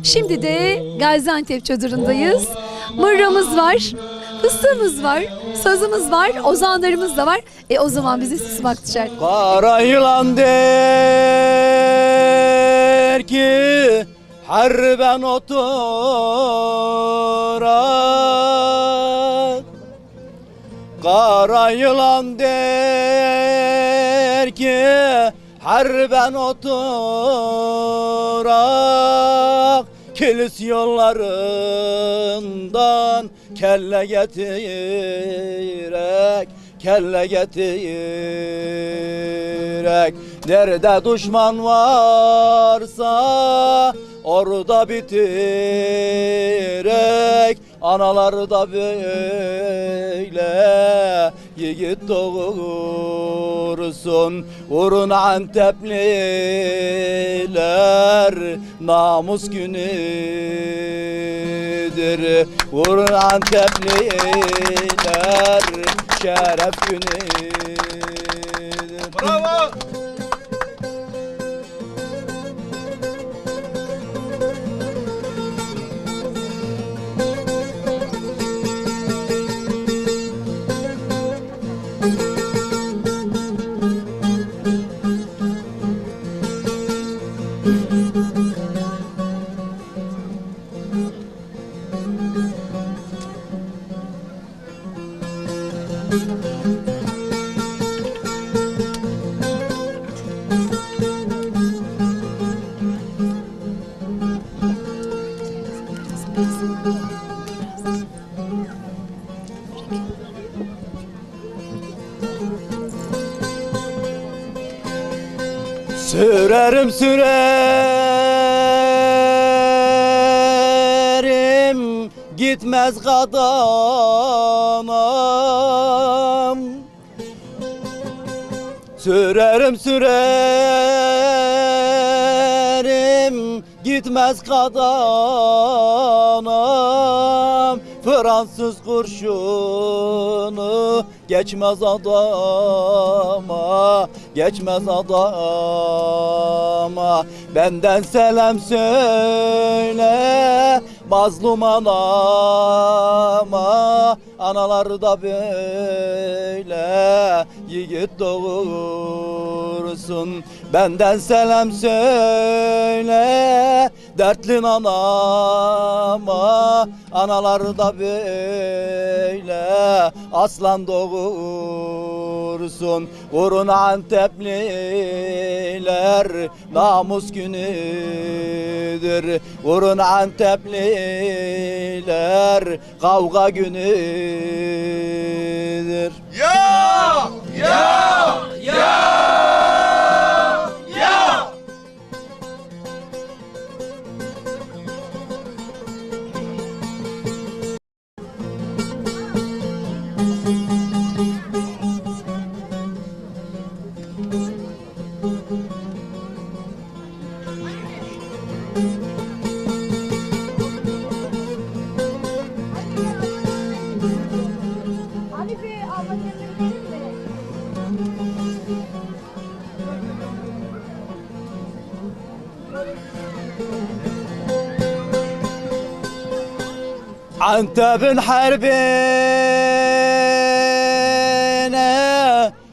Şimdi de Gaziantep çadırındayız. Mırramız var, fıstığımız var, sazımız var, ozanlarımız da var. O zaman bize susmak düşer. Kara yılan der ki harben oturak. Kara yılan der ki harben oturak. Kilis yollarından kelle getirek, kelle getirek. Nerede düşman varsa orada bitirek. Anaları da böyle yiğit doğursun. Vurun Antepliler, namus günüdür. Vurun Antepliler, şeref günüdür. Bravo! Sürerim sürerim gitmez kadanam. Sürerim sürerim gitmez kadanam. Fransız kurşunu geçmez adama, geçmez adama. Benden selam söyle mazlum anama. Anaları da böyle yiğit doğursun. Benden selam söyle dertli anama. Anaları da böyle aslan doğursun. Vurun Antepliler, namus günüdür. Vurun Antepliler, kavga günüdür. Ya! Ya! Ya! Ya! Hanife abla getirebilir mi? Antep'in harbine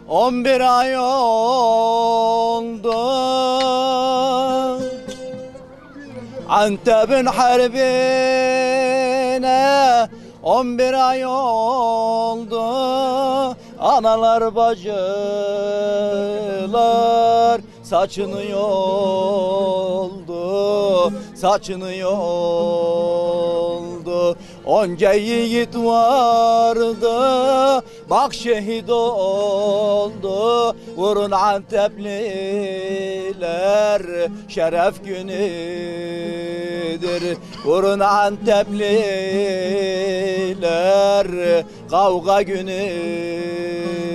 11 ay oldu. Antep'in harbine 11 ay oldu. Analar bacılar saçını yoldu, saçını yoldu. Onca yiğit vardı, bak şehit oldu. Vurun Antepliler, şeref günüdür. Vurun Antepliler, kavga günüdür.